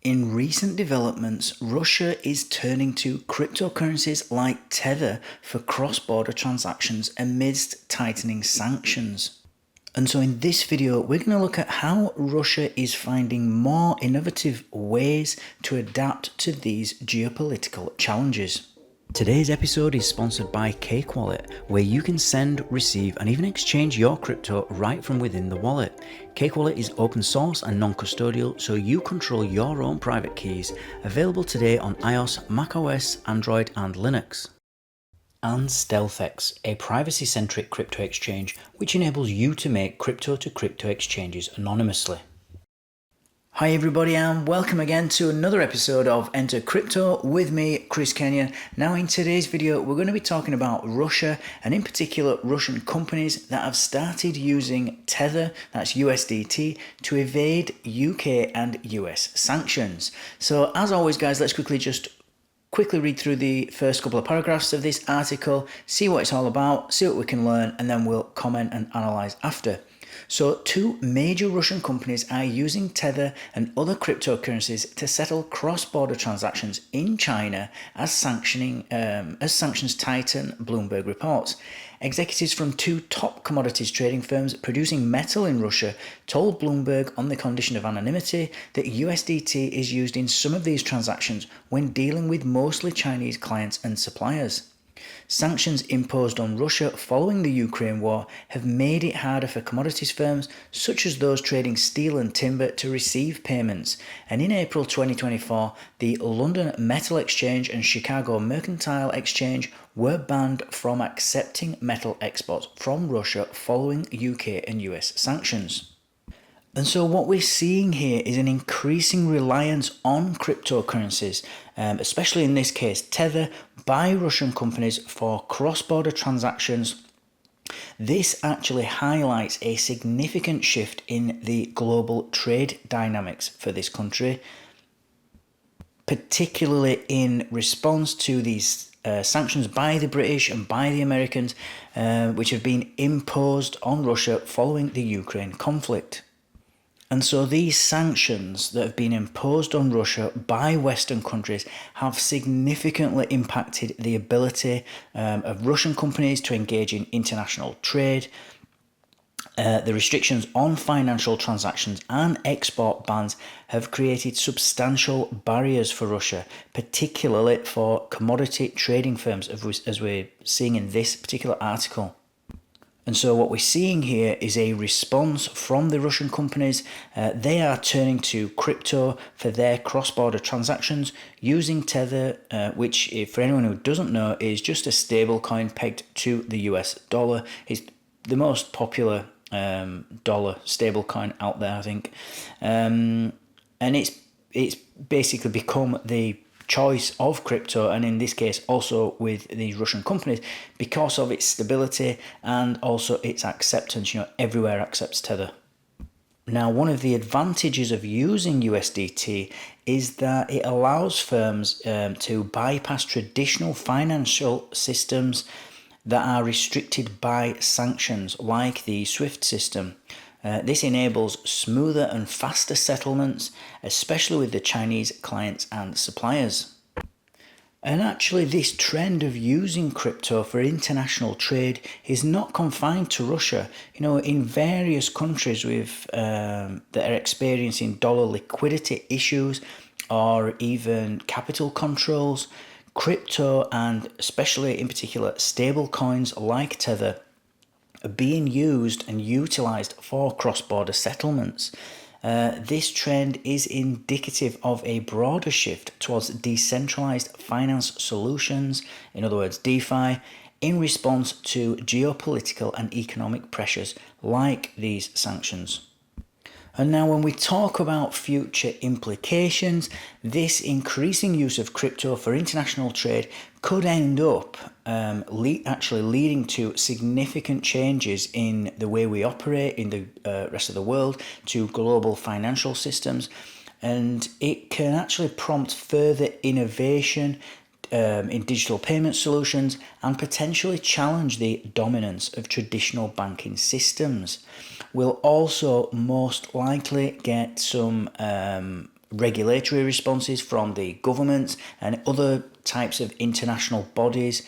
In recent developments, Russia is turning to cryptocurrencies like Tether for cross-border transactions amidst tightening sanctions. And so in this video, we're going to look at how Russia is finding more innovative ways to adapt to these geopolitical challenges. Today's episode is sponsored by Cake Wallet, where you can send, receive, and even exchange your crypto right from within the wallet. Cake Wallet is open source and non-custodial, so you control your own private keys, available today on iOS, macOS, Android, and Linux. And StealthEX, a privacy-centric crypto exchange which enables you to make crypto-to-crypto exchanges anonymously. Hi everybody, and welcome again to another episode of Enter Crypto with me, Chris Kenyon. Now in today's video, we're going to be talking about Russia, and in particular Russian companies that have started using Tether, that's USDT, to evade UK and US sanctions. So as always guys, let's quickly read through the first couple of paragraphs of this article, see what it's all about, see what we can learn, and then we'll comment and analyse after. So, two major Russian companies are using Tether and other cryptocurrencies to settle cross-border transactions in China as sanctions tighten, Bloomberg reports. Executives from two top commodities trading firms producing metal in Russia told Bloomberg, on the condition of anonymity, that USDT is used in some of these transactions when dealing with mostly Chinese clients and suppliers. Sanctions imposed on Russia following the Ukraine war have made it harder for commodities firms such as those trading steel and timber to receive payments, and in April 2024 the London Metal Exchange and Chicago Mercantile Exchange were banned from accepting metal exports from Russia following UK and US sanctions. And so what we're seeing here is an increasing reliance on cryptocurrencies, especially in this case Tether, by Russian companies for cross-border transactions. This actually highlights a significant shift in the global trade dynamics for this country, particularly in response to these sanctions by the British and by the Americans, which have been imposed on Russia following the Ukraine conflict. And so these sanctions that have been imposed on Russia by Western countries have significantly impacted the ability of Russian companies to engage in international trade. The restrictions on financial transactions and export bans have created substantial barriers for Russia, particularly for commodity trading firms, as we're seeing in this particular article. And so what we're seeing here is a response from the Russian companies. They are turning to crypto for their cross-border transactions using Tether, which, for anyone who doesn't know, is just a stable coin pegged to the US dollar. It's the most popular dollar stable coin out there, I think. And it's basically become the choice of crypto, and in this case also with these Russian companies, because of its stability and also its acceptance. Everywhere accepts Tether. Now, one of the advantages of using USDT is that it allows firms to bypass traditional financial systems that are restricted by sanctions, like the SWIFT system. This enables smoother and faster settlements, especially with the Chinese clients and suppliers. And actually, this trend of using crypto for international trade is not confined to Russia. In various countries that are experiencing dollar liquidity issues or even capital controls, crypto, and especially in particular stable coins like Tether, are being used and utilised for cross-border settlements. This trend is indicative of a broader shift towards decentralised finance solutions, in other words DeFi, in response to geopolitical and economic pressures like these sanctions. And now when we talk about future implications, this increasing use of crypto for international trade could end up actually leading to significant changes in the way we operate in the rest of the world, to global financial systems, and it can actually prompt further innovation in digital payment solutions and potentially challenge the dominance of traditional banking systems. We'll also most likely get some regulatory responses from the governments and other types of international bodies,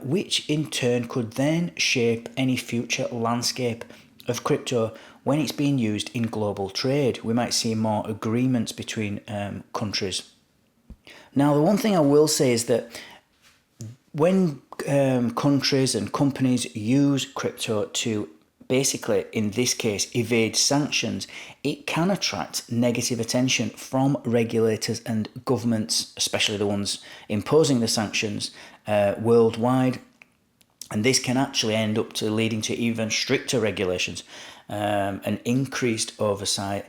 which in turn could then shape any future landscape of crypto when it's being used in global trade. We might see more agreements between countries. Now, the one thing I will say is that when countries and companies use crypto to basically, in this case, evade sanctions, it can attract negative attention from regulators and governments, especially the ones imposing the sanctions worldwide. And this can actually end up to leading to even stricter regulations and increased oversight.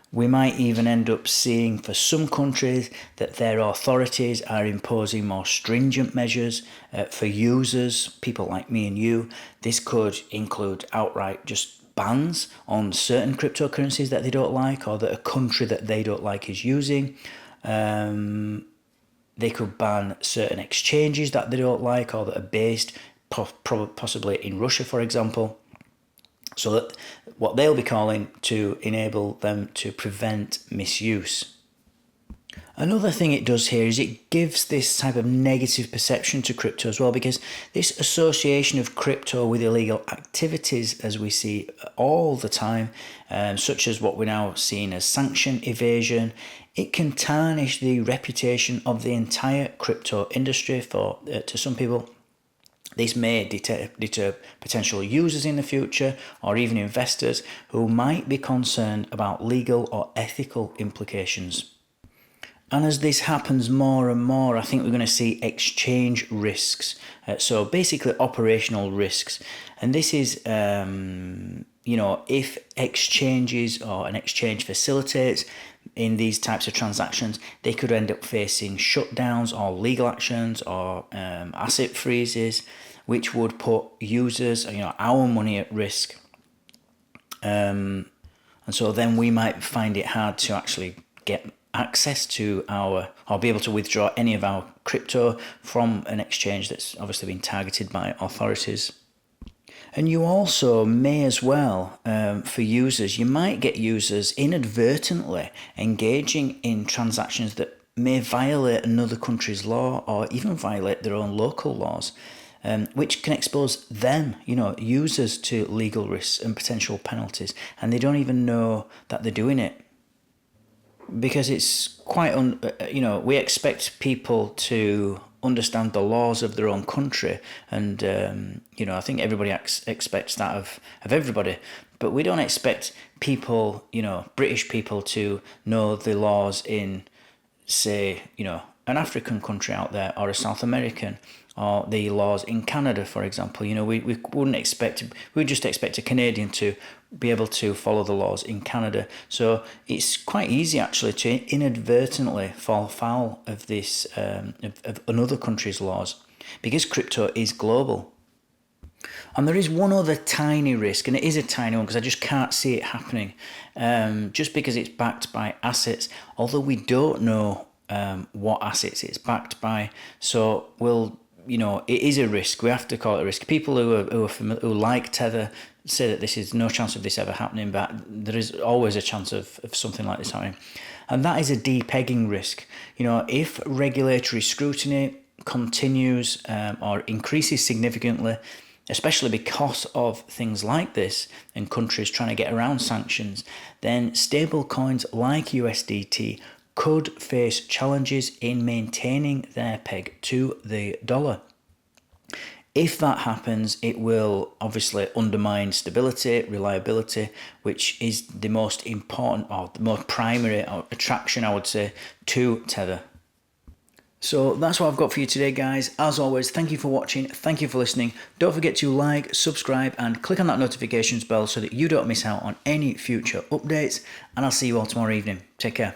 We might even end up seeing for some countries that their authorities are imposing more stringent measures for users, people like me and you. This could include outright just bans on certain cryptocurrencies that they don't like or that a country that they don't like is using. They could ban certain exchanges that they don't like or that are based possibly in Russia, for example. So that what they'll be calling to enable them to prevent misuse. Another thing it does here is it gives this type of negative perception to crypto as well, because this association of crypto with illegal activities, as we see all the time, such as what we're now seeing as sanction evasion, it can tarnish the reputation of the entire crypto industry to some people. This may deter potential users in the future or even investors who might be concerned about legal or ethical implications. And as this happens more and more, I think we're going to see exchange risks. So basically operational risks. And this is, if exchanges or an exchange facilitates in these types of transactions, they could end up facing shutdowns or legal actions or asset freezes, which would put users, our money at risk. And so then we might find it hard to actually get access to or be able to withdraw any of our crypto from an exchange that's obviously been targeted by authorities. And you also may as well, for users, you might get users inadvertently engaging in transactions that may violate another country's law or even violate their own local laws. Which can expose them, users to legal risks and potential penalties, and they don't even know that they're doing it. Because it's quite, we expect people to understand the laws of their own country, and, I think everybody expects that of everybody, but we don't expect people, British people to know the laws in, say, an African country out there or a South American, or the laws in Canada, for example. We wouldn't expect, we'd just expect a Canadian to be able to follow the laws in Canada. So it's quite easy actually to inadvertently fall foul of this, of another country's laws, because crypto is global. And there is one other tiny risk, and it is a tiny one because I just can't see it happening, just because it's backed by assets, although we don't know what assets it's backed by. So it is a risk. We have to call it a risk. People who like Tether say that this is no chance of this ever happening, but there is always a chance of something like this happening. And that is a depegging risk. If regulatory scrutiny continues or increases significantly, especially because of things like this and countries trying to get around sanctions, then stable coins like USDT could face challenges in maintaining their peg to the dollar. If that happens, it will obviously undermine stability, reliability, which is the most important or the most primary attraction, I would say, to Tether. So that's what I've got for you today, guys. As always, thank you for watching. Thank you for listening. Don't forget to like, subscribe, and click on that notifications bell so that you don't miss out on any future updates. And I'll see you all tomorrow evening. Take care.